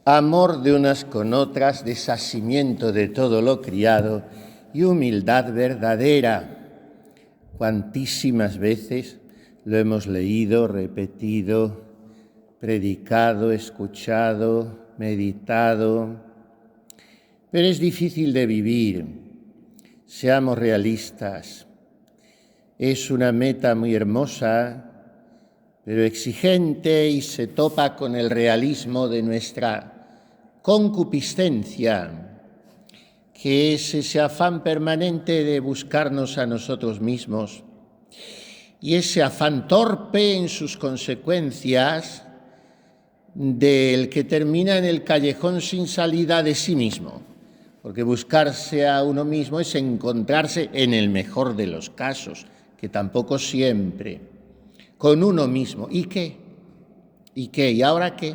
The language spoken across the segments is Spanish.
amor de unas con otras, desasimiento de todo lo criado y humildad verdadera. Cuantísimas veces lo hemos leído, repetido, predicado, escuchado, meditado, pero es difícil de vivir. Seamos realistas. Es una meta muy hermosa, pero exigente, y se topa con el realismo de nuestra concupiscencia, que es ese afán permanente de buscarnos a nosotros mismos y ese afán torpe en sus consecuencias del que termina en el callejón sin salida de sí mismo, porque buscarse a uno mismo es encontrarse, en el mejor de los casos, que tampoco siempre, con uno mismo. ¿Y qué? ¿Y qué? ¿Y ahora qué?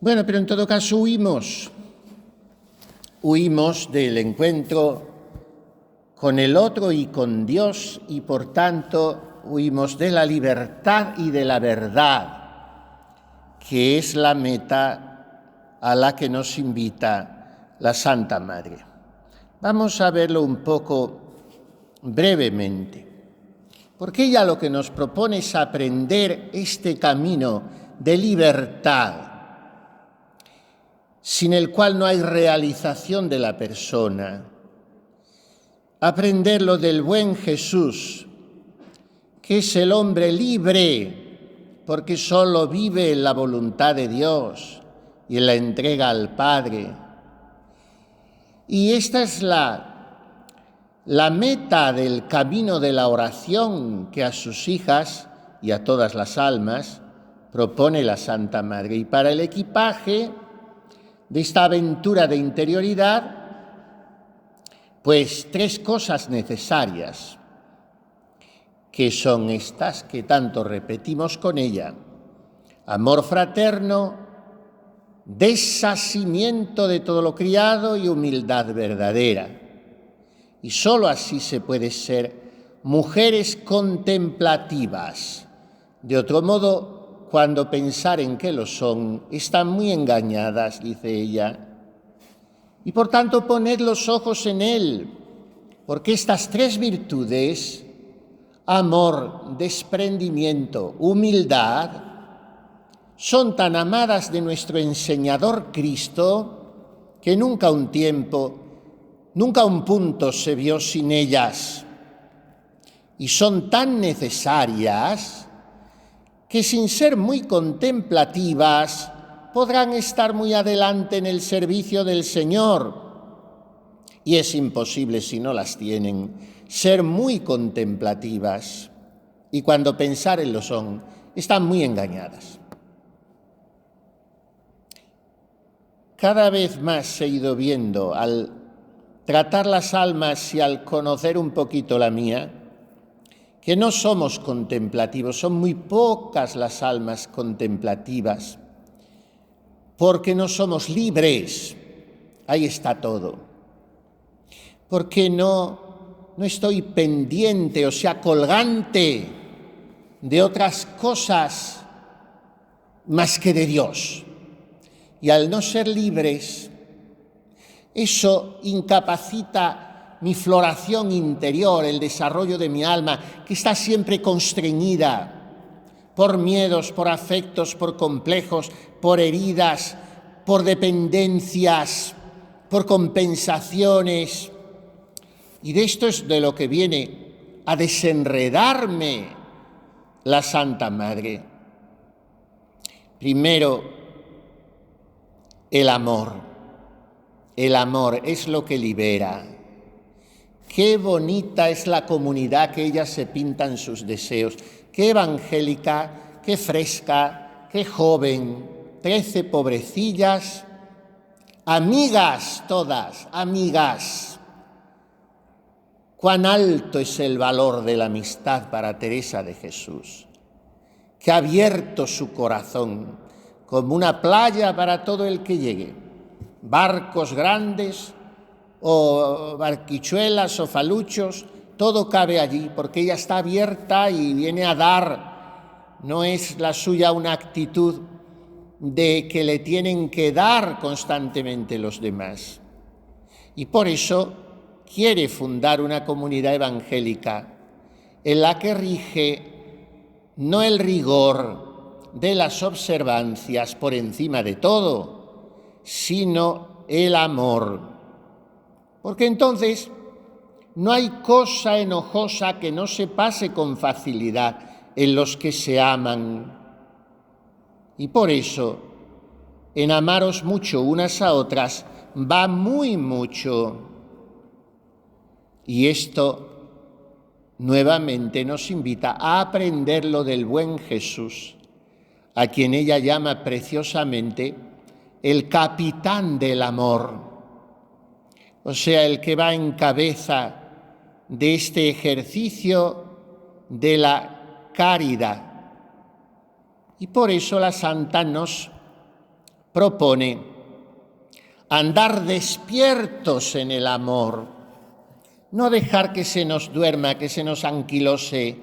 Bueno, pero en todo caso huimos del encuentro con el otro y con Dios, y por tanto huimos de la libertad y de la verdad, que es la meta a la que nos invita la Santa Madre. Vamos a verlo un poco brevemente, porque ella lo que nos propone es aprender este camino de libertad, sin el cual no hay realización de la persona. Aprender lo del buen Jesús, que es el hombre libre, porque solo vive en la voluntad de Dios y en la entrega al Padre. Y esta es la meta del camino de la oración que a sus hijas y a todas las almas propone la Santa Madre. Y para el equipaje de esta aventura de interioridad, pues 3 cosas necesarias, que son estas que tanto repetimos con ella: amor fraterno, desasimiento de todo lo criado y humildad verdadera. Y sólo así se puede ser mujeres contemplativas. De otro modo, cuando pensaren que lo son, están muy engañadas, dice ella. Y por tanto, poned los ojos en él, porque estas 3 virtudes, amor, desprendimiento, humildad, son tan amadas de nuestro enseñador Cristo que nunca un punto se vio sin ellas, y son tan necesarias que, sin ser muy contemplativas, podrán estar muy adelante en el servicio del Señor. Y es imposible, si no las tienen, ser muy contemplativas, y cuando pensaren lo son, están muy engañadas. Cada vez más he ido viendo, al tratar las almas y al conocer un poquito la mía, que no somos contemplativos, son muy pocas las almas contemplativas, porque no somos libres. Ahí está todo. Porque no estoy pendiente, o sea, colgante de otras cosas más que de Dios. Y al no ser libres, eso incapacita mi floración interior, el desarrollo de mi alma, que está siempre constreñida por miedos, por afectos, por complejos, por heridas, por dependencias, por compensaciones. Y de esto es de lo que viene a desenredarme la Santa Madre. Primero, el amor. El amor es lo que libera. Qué bonita es la comunidad que ellas se pintan sus deseos. Qué evangélica, qué fresca, qué joven. 13 pobrecillas, amigas todas, amigas. Cuán alto es el valor de la amistad para Teresa de Jesús, que ha abierto su corazón como una playa para todo el que llegue. Barcos grandes o barquichuelas o faluchos, todo cabe allí, porque ella está abierta y viene a dar. No es la suya una actitud de que le tienen que dar constantemente los demás. Y por eso quiere fundar una comunidad evangélica en la que rige no el rigor de las observancias por encima de todo, sino el amor. Porque entonces no hay cosa enojosa que no se pase con facilidad en los que se aman. Y por eso, en amaros mucho unas a otras, va muy mucho. Y esto nuevamente nos invita a aprender lo del buen Jesús, a quien ella llama preciosamente el capitán del amor, o sea, el que va en cabeza de este ejercicio de la caridad. Y por eso la santa nos propone andar despiertos en el amor, no dejar que se nos duerma, que se nos anquilose,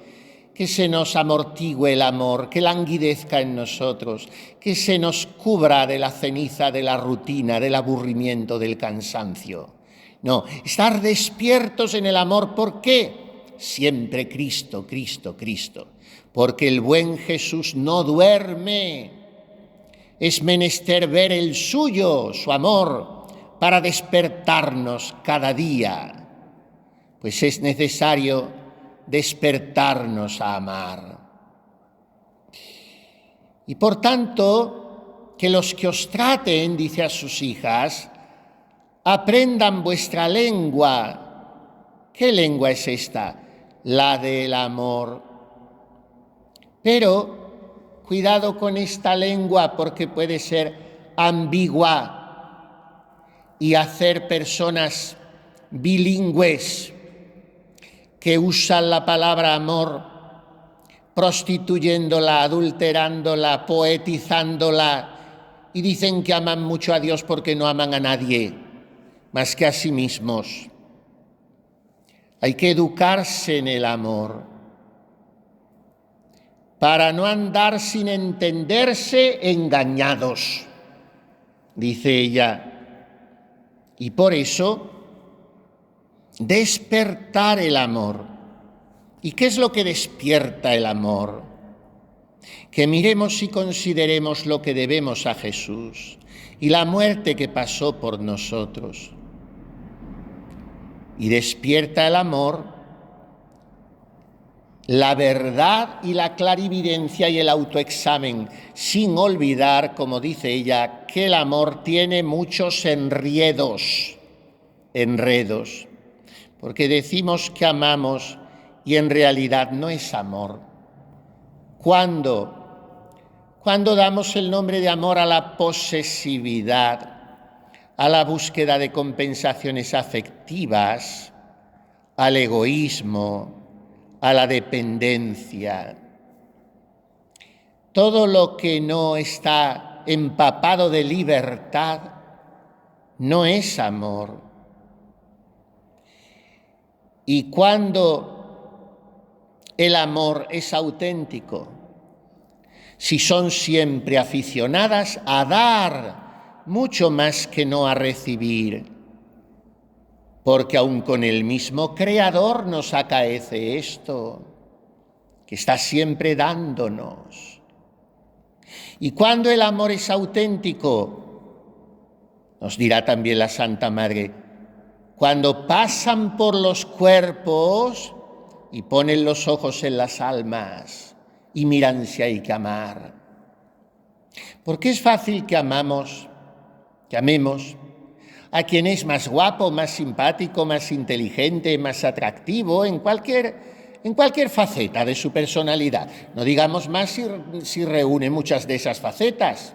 que se nos amortigüe el amor, que languidezca en nosotros, que se nos cubra de la ceniza, de la rutina, del aburrimiento, del cansancio. No, estar despiertos en el amor. ¿Por qué? Siempre Cristo, Cristo, Cristo. Porque el buen Jesús no duerme. Es menester ver el suyo, su amor, para despertarnos cada día. Pues es necesario despertarnos a amar. Y por tanto, que los que os traten, dice a sus hijas, aprendan vuestra lengua. ¿Qué lengua es esta? La del amor. Pero cuidado con esta lengua, porque puede ser ambigua y hacer personas bilingües que usan la palabra amor, prostituyéndola, adulterándola, poetizándola, y dicen que aman mucho a Dios porque no aman a nadie más que a sí mismos. Hay que educarse en el amor para no andar sin entenderse engañados, dice ella. Y por eso, despertar el amor. ¿Y qué es lo que despierta el amor? Que miremos y consideremos lo que debemos a Jesús y la muerte que pasó por nosotros. Y despierta el amor la verdad y la clarividencia y el autoexamen, sin olvidar, como dice ella, que el amor tiene muchos enredos, porque decimos que amamos y en realidad no es amor. ¿Cuándo damos el nombre de amor a la posesividad, a la búsqueda de compensaciones afectivas, al egoísmo, a la dependencia? Todo lo que no está empapado de libertad no es amor. Y cuando el amor es auténtico, si son siempre aficionadas a dar mucho más que no a recibir, porque aun con el mismo Creador nos acaece esto, que está siempre dándonos. Y cuando el amor es auténtico, nos dirá también la Santa Madre, cuando pasan por los cuerpos y ponen los ojos en las almas y miran si hay que amar. Porque es fácil que amemos a quien es más guapo, más simpático, más inteligente, más atractivo, en cualquier faceta de su personalidad. No digamos más si reúne muchas de esas facetas.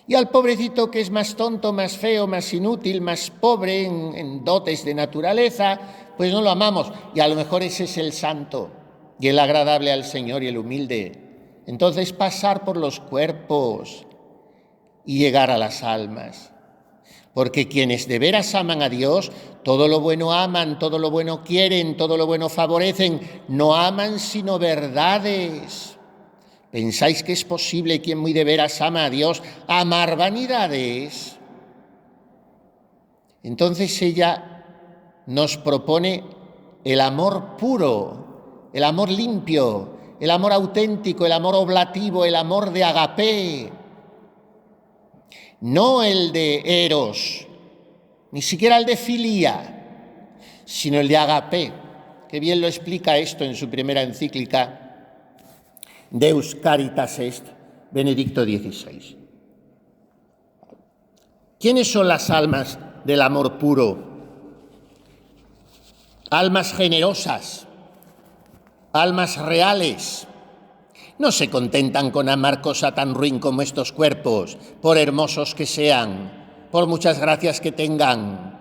Y al pobrecito que es más tonto, más feo, más inútil, más pobre en dotes de naturaleza, pues no lo amamos. Y a lo mejor ese es el santo y el agradable al Señor y el humilde. Entonces pasar por los cuerpos y llegar a las almas. Porque quienes de veras aman a Dios, todo lo bueno aman, todo lo bueno quieren, todo lo bueno favorecen. No aman sino verdades. ¿Pensáis que es posible quien muy de veras ama a Dios amar vanidades? Entonces ella nos propone el amor puro, el amor limpio, el amor auténtico, el amor oblativo, el amor de agape, no el de eros, ni siquiera el de filía, sino el de agape, que bien lo explica esto en su primera encíclica, Deus Caritas Est, Benedicto XVI. ¿Quiénes son las almas del amor puro? Almas generosas, almas reales. No se contentan con amar cosa tan ruin como estos cuerpos, por hermosos que sean, por muchas gracias que tengan.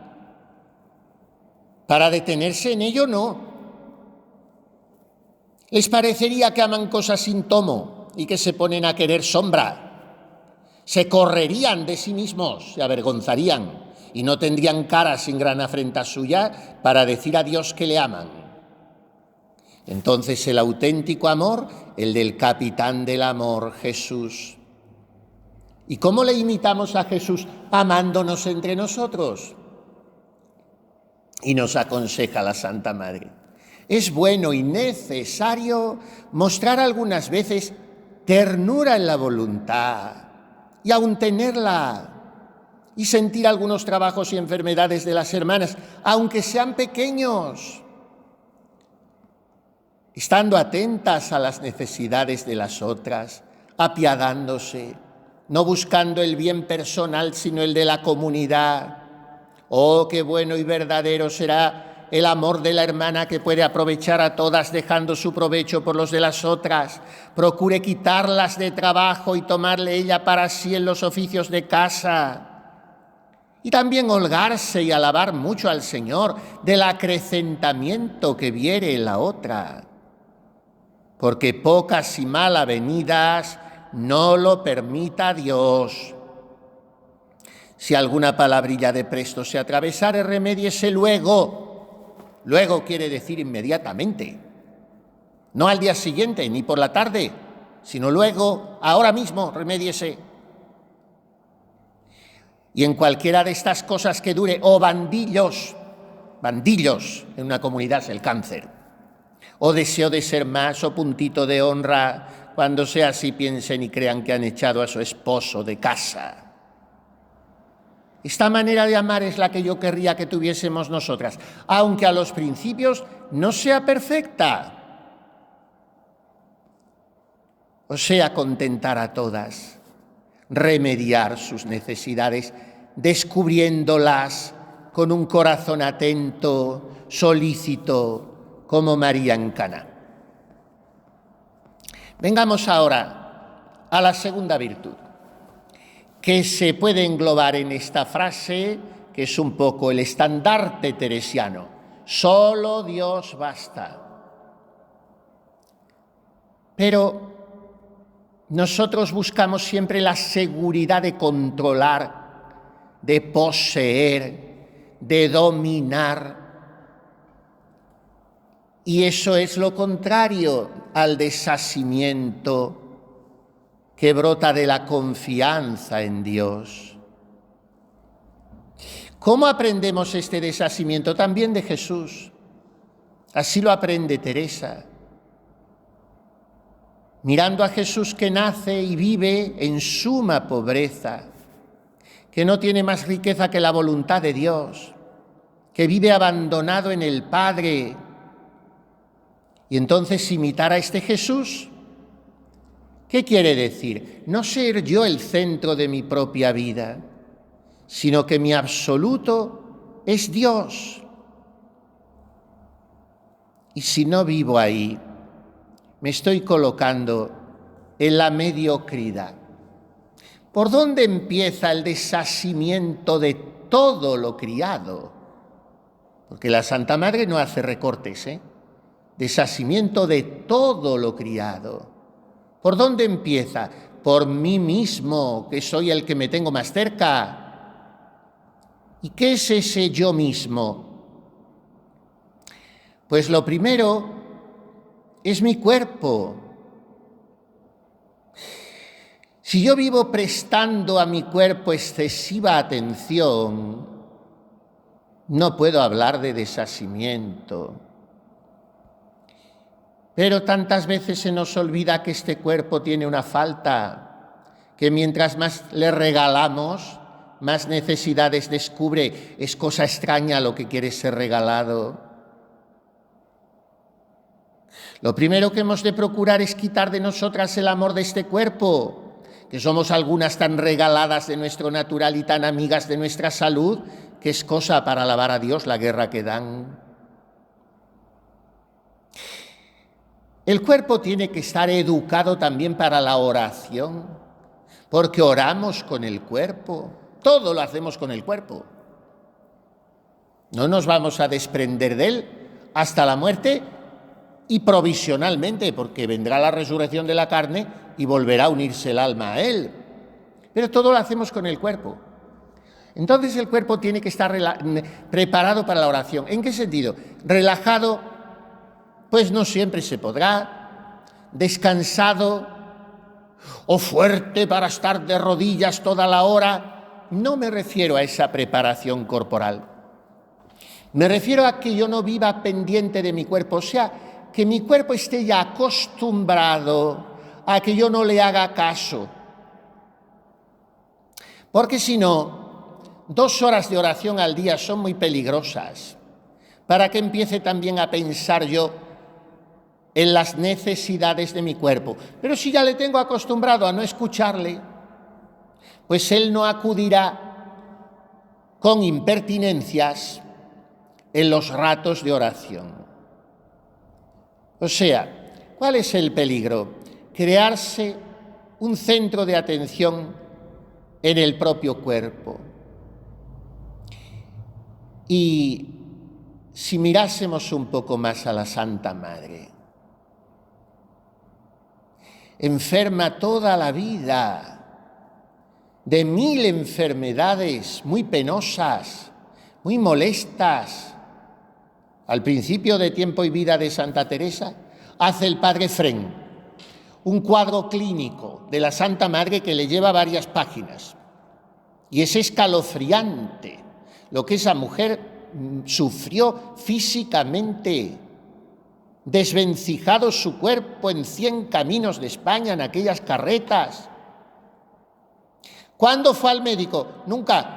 Para detenerse en ello, no. Les parecería que aman cosas sin tomo y que se ponen a querer sombra. Se correrían de sí mismos, se avergonzarían y no tendrían cara sin gran afrenta suya para decir a Dios que le aman. Entonces el auténtico amor, el del capitán del amor, Jesús. ¿Y cómo le imitamos a Jesús? Amándonos entre nosotros. Y nos aconseja la Santa Madre. Es bueno y necesario mostrar algunas veces ternura en la voluntad y aun tenerla y sentir algunos trabajos y enfermedades de las hermanas, aunque sean pequeños, estando atentas a las necesidades de las otras, apiadándose, no buscando el bien personal, sino el de la comunidad. Oh, qué bueno y verdadero será el amor de la hermana que puede aprovechar a todas dejando su provecho por los de las otras. Procure quitarlas de trabajo y tomarle ella para sí en los oficios de casa. Y también holgarse y alabar mucho al Señor del acrecentamiento que viere en la otra. Porque pocas y mal avenidas no lo permita Dios. Si alguna palabrilla de presto se atravesare, remédiese luego. Luego quiere decir inmediatamente, no al día siguiente ni por la tarde, sino luego, ahora mismo, remédiese. Y en cualquiera de estas cosas que dure, o bandillos en una comunidad es el cáncer, o deseo de ser más, o puntito de honra, cuando sea así piensen y crean que han echado a su esposo de casa. Esta manera de amar es la que yo querría que tuviésemos nosotras, aunque a los principios no sea perfecta. O sea, contentar a todas, remediar sus necesidades, descubriéndolas con un corazón atento, solícito, como María en Caná. Vengamos ahora a la segunda virtud, que se puede englobar en esta frase, que es un poco el estandarte teresiano. Solo Dios basta. Pero nosotros buscamos siempre la seguridad de controlar, de poseer, de dominar. Y eso es lo contrario al desasimiento que brota de la confianza en Dios. ¿Cómo aprendemos este desasimiento? También de Jesús. Así lo aprende Teresa. Mirando a Jesús que nace y vive en suma pobreza, que no tiene más riqueza que la voluntad de Dios, que vive abandonado en el Padre. Y entonces imitar a este Jesús, ¿qué quiere decir? No ser yo el centro de mi propia vida, sino que mi absoluto es Dios. Y si no vivo ahí, me estoy colocando en la mediocridad. ¿Por dónde empieza el desasimiento de todo lo criado? Porque la Santa Madre no hace recortes, Desasimiento de todo lo criado. ¿Por dónde empieza? Por mí mismo, que soy el que me tengo más cerca. ¿Y qué es ese yo mismo? Pues lo primero es mi cuerpo. Si yo vivo prestando a mi cuerpo excesiva atención, no puedo hablar de desasimiento. Pero tantas veces se nos olvida que este cuerpo tiene una falta, que mientras más le regalamos, más necesidades descubre. Es cosa extraña lo que quiere ser regalado. Lo primero que hemos de procurar es quitar de nosotras el amor de este cuerpo, que somos algunas tan regaladas de nuestro natural y tan amigas de nuestra salud, que es cosa para alabar a Dios la guerra que dan. El cuerpo tiene que estar educado también para la oración, porque oramos con el cuerpo, todo lo hacemos con el cuerpo. No nos vamos a desprender de él hasta la muerte y provisionalmente, porque vendrá la resurrección de la carne y volverá a unirse el alma a él. Pero todo lo hacemos con el cuerpo. Entonces el cuerpo tiene que estar preparado para la oración. ¿En qué sentido? Relajado, pues no siempre se podrá. Descansado o fuerte para estar de rodillas toda la hora. No me refiero a esa preparación corporal. Me refiero a que yo no viva pendiente de mi cuerpo, o sea, que mi cuerpo esté ya acostumbrado a que yo no le haga caso. Porque si no, 2 horas de oración al día son muy peligrosas para que empiece también a pensar yo en las necesidades de mi cuerpo. Pero si ya le tengo acostumbrado a no escucharle, pues él no acudirá con impertinencias en los ratos de oración. O sea, ¿cuál es el peligro? Crearse un centro de atención en el propio cuerpo. Y si mirásemos un poco más a la Santa Madre, enferma toda la vida de 1000 enfermedades muy penosas, muy molestas. Al principio de Tiempo y Vida de Santa Teresa, hace el padre Fren un cuadro clínico de la Santa Madre que le lleva varias páginas. Y es escalofriante lo que esa mujer sufrió físicamente, desvencijado su cuerpo en 100 caminos de España, en aquellas carretas. ¿Cuándo fue al médico? Nunca.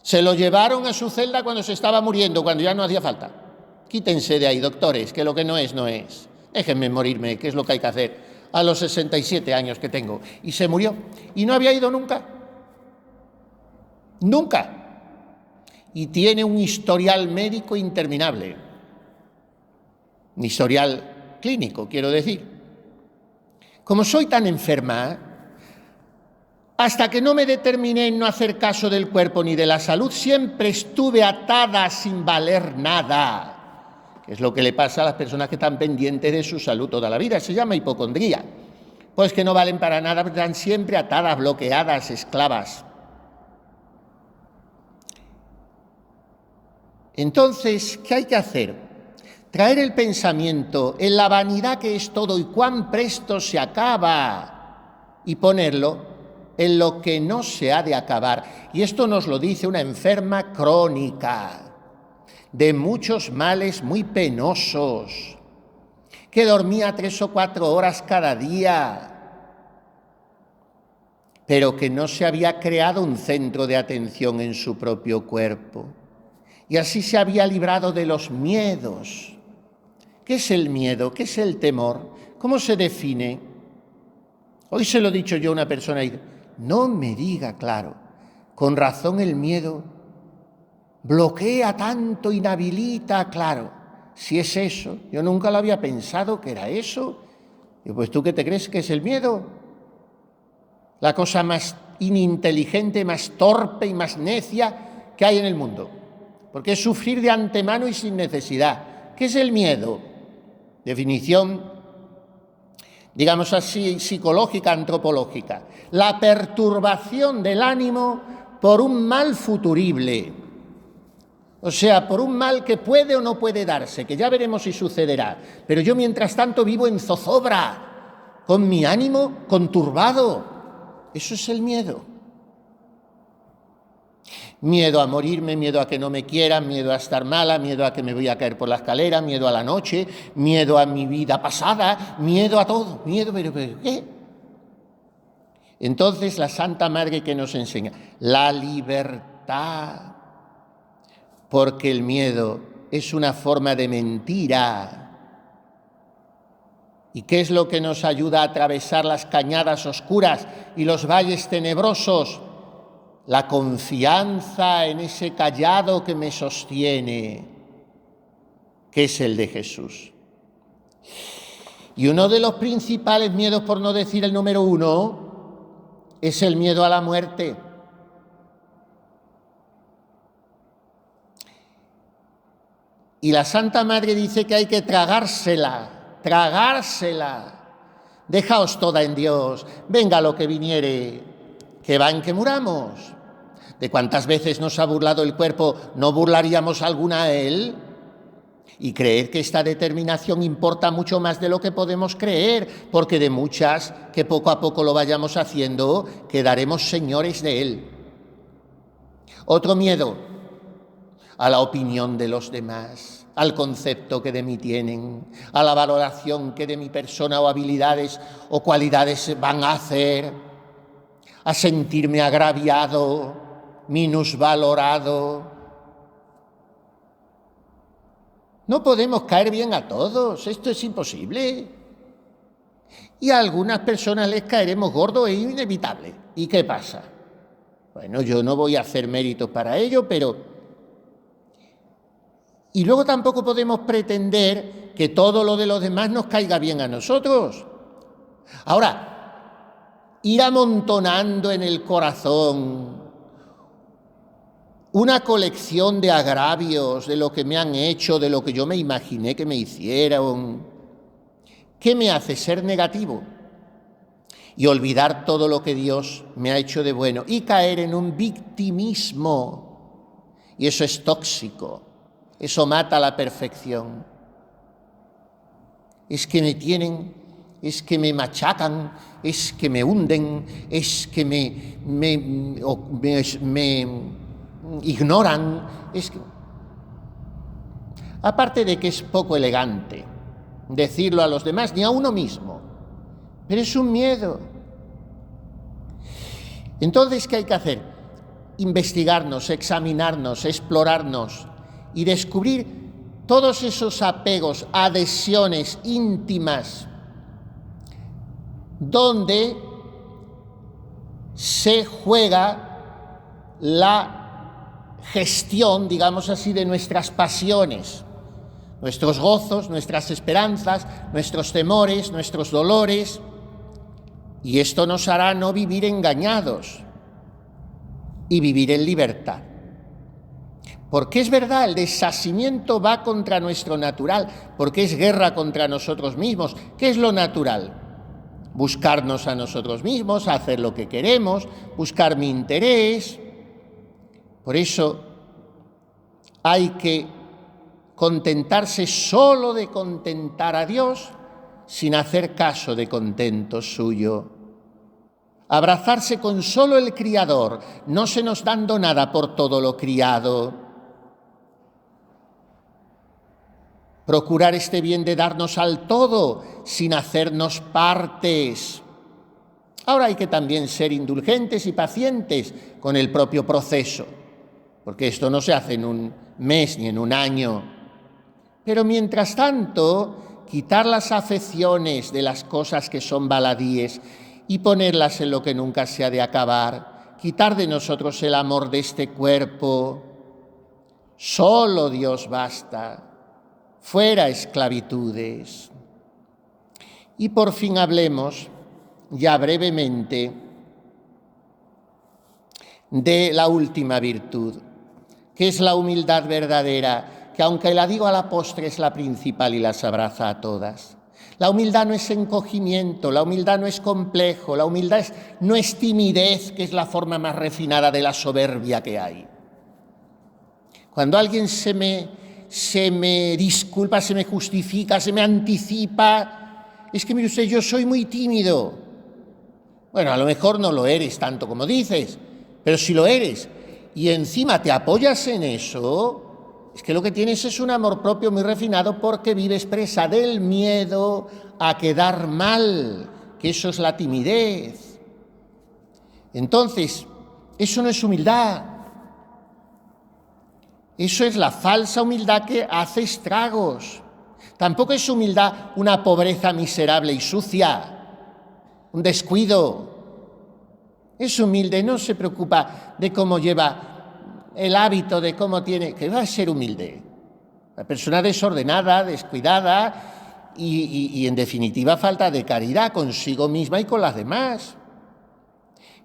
Se lo llevaron a su celda cuando se estaba muriendo, cuando ya no hacía falta. Quítense de ahí, doctores, que lo que no es, no es. Déjenme morirme, que es lo que hay que hacer a los 67 años que tengo. Y se murió. Y no había ido nunca. Nunca. Y tiene un historial médico interminable. Un historial clínico, quiero decir. Como soy tan enferma, hasta que no me determiné en no hacer caso del cuerpo ni de la salud, siempre estuve atada sin valer nada, que es lo que le pasa a las personas que están pendientes de su salud toda la vida. Se llama hipocondría. Pues que no valen para nada, están siempre atadas, bloqueadas, esclavas. Entonces, ¿qué hay que hacer? Traer el pensamiento en la vanidad que es todo y cuán presto se acaba, y ponerlo en lo que no se ha de acabar. Y esto nos lo dice una enferma crónica, de muchos males muy penosos, que dormía 3 o 4 horas cada día, pero que no se había creado un centro de atención en su propio cuerpo. Y así se había librado de los miedos. ¿Qué es el miedo? ¿Qué es el temor? ¿Cómo se define? Hoy se lo he dicho yo a una persona y no me diga, claro, con razón el miedo bloquea tanto, inhabilita, claro, si es eso, yo nunca lo había pensado que era eso. Y pues ¿tú qué te crees que es el miedo? La cosa más ininteligente, más torpe y más necia que hay en el mundo, porque es sufrir de antemano y sin necesidad. ¿Qué es el miedo? Definición, digamos así, psicológica, antropológica: la perturbación del ánimo por un mal futurible, o sea, por un mal que puede o no puede darse, que ya veremos si sucederá, pero yo mientras tanto vivo en zozobra, con mi ánimo conturbado. Eso es el miedo. Miedo a morirme, miedo a que no me quieran, miedo a estar mala, miedo a que me voy a caer por la escalera, miedo a la noche, miedo a mi vida pasada, miedo a todo, miedo, pero ¿qué? Entonces la Santa Madre que nos enseña, la libertad, porque el miedo es una forma de mentira. ¿Y qué es lo que nos ayuda a atravesar las cañadas oscuras y los valles tenebrosos? La confianza en ese cayado que me sostiene, que es el de Jesús. Y uno de los principales miedos, por no decir el número uno, es el miedo a la muerte. Y la Santa Madre dice que hay que tragársela. Dejaos toda en Dios, venga lo que viniere, que va en que muramos. ¿De cuántas veces nos ha burlado el cuerpo? ¿No burlaríamos alguna a él? Y creed que esta determinación importa mucho más de lo que podemos creer, porque de muchas que poco a poco lo vayamos haciendo, quedaremos señores de él. Otro miedo, a la opinión de los demás, al concepto que de mí tienen, a la valoración que de mi persona o habilidades o cualidades van a hacer, a sentirme agraviado, minusvalorado. No podemos caer bien a todos, esto es imposible. Y a algunas personas les caeremos gordos e inevitable. ¿Y qué pasa? Bueno, yo no voy a hacer méritos para ello, pero... Y luego tampoco podemos pretender que todo lo de los demás nos caiga bien a nosotros. Ahora, ir amontonando en el corazón una colección de agravios, de lo que me han hecho, de lo que yo me imaginé que me hicieron, ¿qué me hace ser negativo? Y olvidar todo lo que Dios me ha hecho de bueno y caer en un victimismo. Y eso es tóxico. Eso mata la perfección. Es que me tienen, es que me machacan, es que me hunden, es que me ignoran. Es que... Aparte de que es poco elegante decirlo a los demás, ni a uno mismo, pero es un miedo. Entonces, ¿qué hay que hacer? Investigarnos, examinarnos, explorarnos y descubrir todos esos apegos, adhesiones íntimas, donde se juega la gestión, digamos así, de nuestras pasiones, nuestros gozos, nuestras esperanzas, nuestros temores, nuestros dolores, y esto nos hará no vivir engañados y vivir en libertad. Porque es verdad, el desasimiento va contra nuestro natural, porque es guerra contra nosotros mismos. ¿Qué es lo natural? Buscarnos a nosotros mismos, hacer lo que queremos, buscar mi interés. Por eso hay que contentarse solo de contentar a Dios sin hacer caso de contento suyo. Abrazarse con solo el Criador, no se nos dando nada por todo lo criado. Procurar este bien de darnos al todo sin hacernos partes. Ahora hay que también ser indulgentes y pacientes con el propio proceso, porque esto no se hace en un mes ni en un año. Pero mientras tanto, quitar las afecciones de las cosas que son baladíes y ponerlas en lo que nunca se ha de acabar, quitar de nosotros el amor de este cuerpo. Solo Dios basta. Fuera esclavitudes. Y por fin hablemos, ya brevemente, de la última virtud, que es la humildad verdadera, que aunque la digo a la postre es la principal y las abraza a todas. La humildad no es encogimiento, la humildad no es complejo, la humildad no es timidez, que es la forma más refinada de la soberbia que hay. Cuando alguien se me disculpa, se me justifica, se me anticipa, es que mire usted, yo soy muy tímido. Bueno, a lo mejor no lo eres tanto como dices, pero si lo eres y encima te apoyas en eso, es que lo que tienes es un amor propio muy refinado porque vives presa del miedo a quedar mal, que eso es la timidez. Entonces, eso no es humildad. Eso es la falsa humildad que hace estragos. Tampoco es humildad una pobreza miserable y sucia, un descuido. Es humilde, no se preocupa de cómo lleva el hábito, de cómo tiene, que va a ser humilde. La persona desordenada, descuidada y en definitiva falta de caridad consigo misma y con las demás.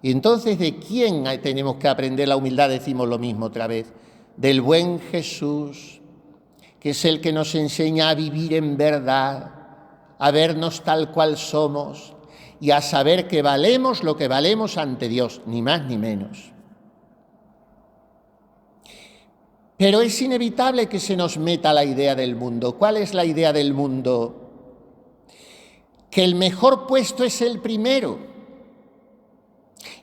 Y entonces, ¿de quién tenemos que aprender la humildad? Decimos lo mismo otra vez. Del buen Jesús, que es el que nos enseña a vivir en verdad, a vernos tal cual somos y a saber que valemos lo que valemos ante Dios, ni más ni menos. Pero es inevitable que se nos meta la idea del mundo. ¿Cuál es la idea del mundo? Que el mejor puesto es el primero.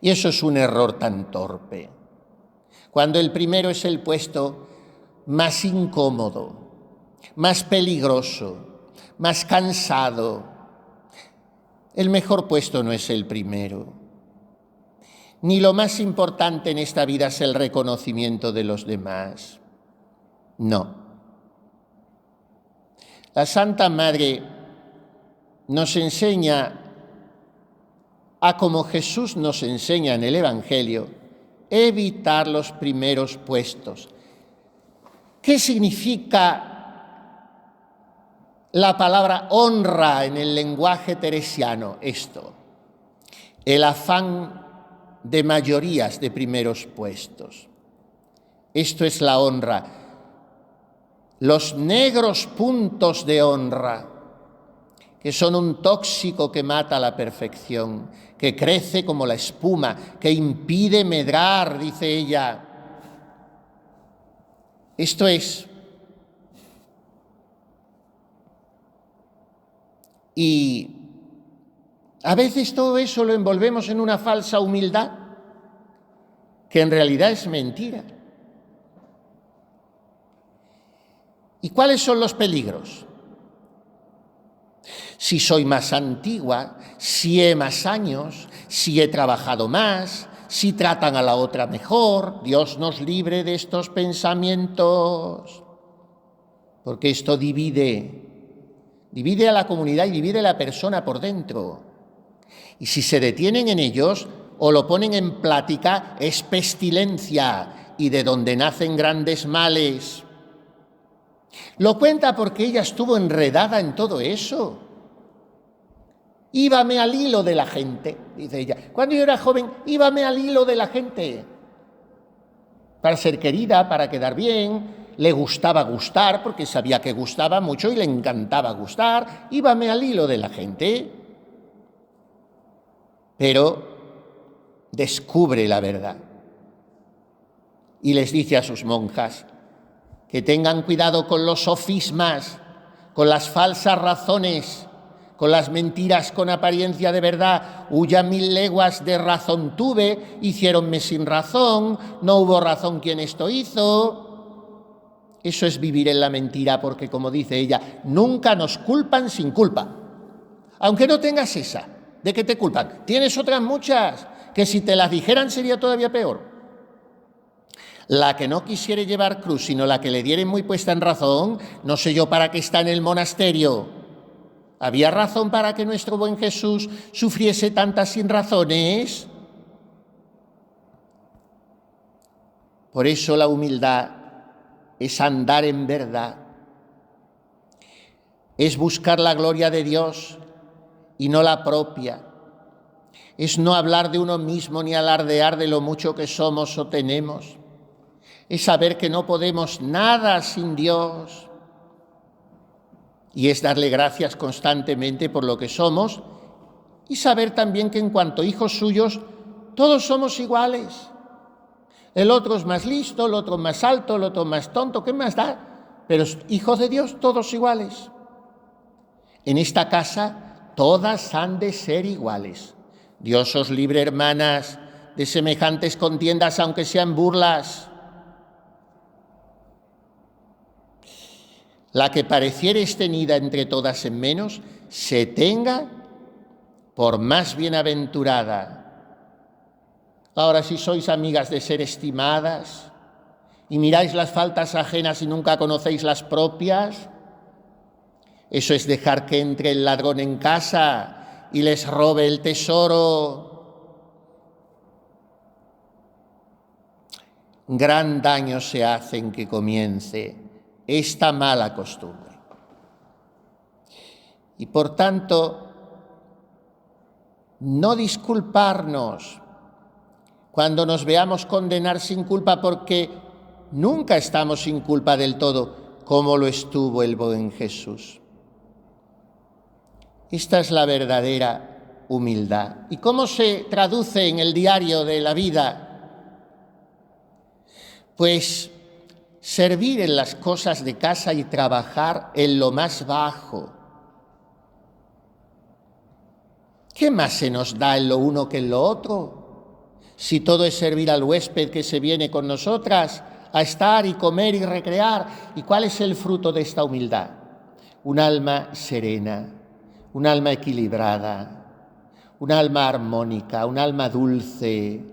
Y eso es un error tan torpe. Cuando el primero es el puesto más incómodo, más peligroso, más cansado. El mejor puesto no es el primero. Ni lo más importante en esta vida es el reconocimiento de los demás. No. La Santa Madre nos enseña a, como Jesús nos enseña en el Evangelio, evitar los primeros puestos. ¿Qué significa la palabra honra en el lenguaje teresiano? Esto, el afán de mayorías de primeros puestos. Esto es la honra. Los negros puntos de honra, que son un tóxico que mata la perfección, que crece como la espuma, que impide medrar, dice ella. Esto es. Y a veces todo eso lo envolvemos en una falsa humildad, que en realidad es mentira. ¿Y cuáles son los peligros? Si soy más antigua, si he más años, si he trabajado más, si tratan a la otra mejor, Dios nos libre de estos pensamientos, porque esto divide a la comunidad y divide a la persona por dentro. Y si se detienen en ellos o lo ponen en plática, es pestilencia y de donde nacen grandes males. Lo cuenta porque ella estuvo enredada en todo eso. Íbame al hilo de la gente, dice ella. Cuando yo era joven, íbame al hilo de la gente. Para ser querida, para quedar bien, le gustaba gustar, porque sabía que gustaba mucho y le encantaba gustar. Íbame al hilo de la gente. Pero descubre la verdad. Y les dice a sus monjas que tengan cuidado con los sofismas, con las falsas razones, con las mentiras con apariencia de verdad. Huya 1000 leguas de razón tuve, hiciéronme sin razón, no hubo razón quien esto hizo. Eso es vivir en la mentira, porque como dice ella, nunca nos culpan sin culpa. Aunque no tengas esa, ¿de qué te culpan? Tienes otras muchas, que si te las dijeran sería todavía peor. La que no quisiere llevar cruz, sino la que le dieren muy puesta en razón, no sé yo para qué está en el monasterio. ¿Había razón para que nuestro buen Jesús sufriese tantas sinrazones? Por eso la humildad es andar en verdad, es buscar la gloria de Dios y no la propia, es no hablar de uno mismo ni alardear de lo mucho que somos o tenemos, es saber que no podemos nada sin Dios. Y es darle gracias constantemente por lo que somos y saber también que en cuanto hijos suyos, todos somos iguales. El otro es más listo, el otro más alto, el otro más tonto, ¿qué más da? Pero hijos de Dios, todos iguales. En esta casa todas han de ser iguales. Dios os libre, hermanas, de semejantes contiendas, aunque sean burlas. La que pareciereis tenida entre todas en menos, se tenga por más bienaventurada. Ahora, si sois amigas de ser estimadas y miráis las faltas ajenas y nunca conocéis las propias, eso es dejar que entre el ladrón en casa y les robe el tesoro. Gran daño se hace en que comience esta mala costumbre. Y por tanto, no disculparnos cuando nos veamos condenar sin culpa, porque nunca estamos sin culpa del todo, como lo estuvo el buen Jesús. Esta es la verdadera humildad. ¿Y cómo se traduce en el diario de la vida? Pues servir en las cosas de casa y trabajar en lo más bajo. ¿Qué más se nos da en lo uno que en lo otro? Si todo es servir al huésped que se viene con nosotras a estar y comer y recrear. ¿Y cuál es el fruto de esta humildad? Un alma serena, un alma equilibrada, un alma armónica, un alma dulce,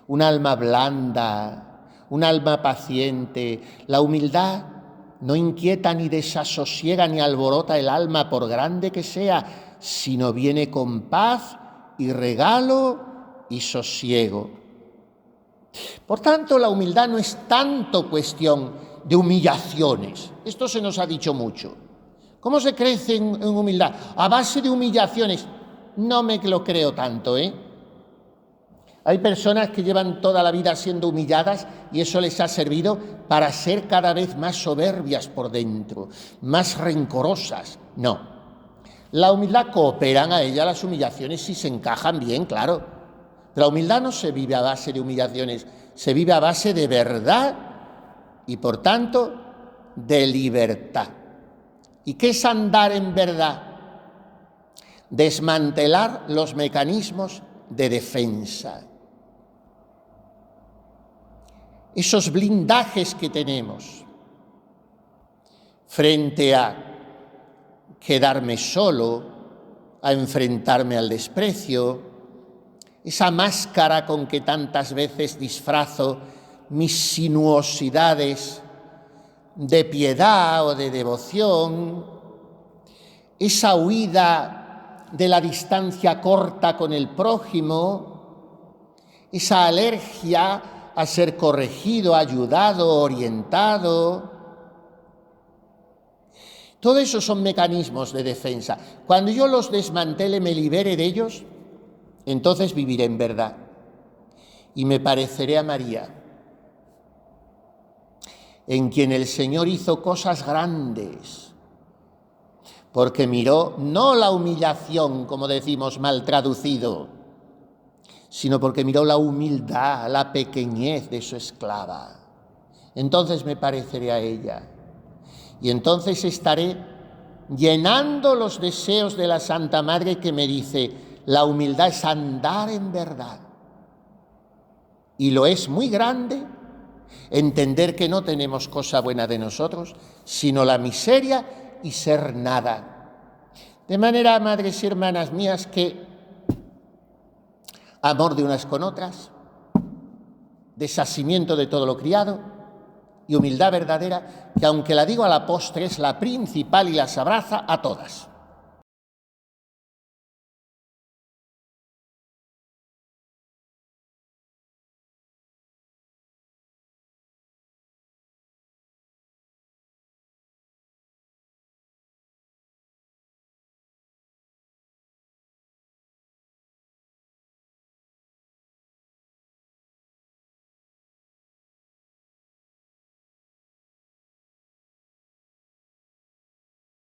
un alma blanda, un alma paciente. La humildad no inquieta ni desasosiega ni alborota el alma, por grande que sea, sino viene con paz y regalo y sosiego. Por tanto, la humildad no es tanto cuestión de humillaciones. Esto se nos ha dicho mucho. ¿Cómo se crece en humildad? A base de humillaciones. No me lo creo tanto, ¿eh? Hay personas que llevan toda la vida siendo humilladas y eso les ha servido para ser cada vez más soberbias por dentro, más rencorosas. No. La humildad cooperan a ella las humillaciones si se encajan bien, claro. La humildad no se vive a base de humillaciones, se vive a base de verdad y, por tanto, de libertad. ¿Y qué es andar en verdad? Desmantelar los mecanismos de defensa. Esos blindajes que tenemos frente a quedarme solo, a enfrentarme al desprecio, esa máscara con que tantas veces disfrazo mis sinuosidades de piedad o de devoción, esa huida de la distancia corta con el prójimo, esa alergia a ser corregido, ayudado, orientado. Todo eso son mecanismos de defensa. Cuando yo los desmantele, me libere de ellos, entonces viviré en verdad y me pareceré a María, en quien el Señor hizo cosas grandes, porque miró no la humillación, como decimos mal traducido, sino porque miró la humildad, la pequeñez de su esclava. Entonces me pareceré a ella y entonces estaré llenando los deseos de la Santa Madre, que me dice: la humildad es andar en verdad. Y lo es muy grande entender que no tenemos cosa buena de nosotros, sino la miseria y ser nada. De manera, madres y hermanas mías, que amor de unas con otras, desasimiento de todo lo criado y humildad verdadera, que aunque la digo a la postre es la principal y las abraza a todas.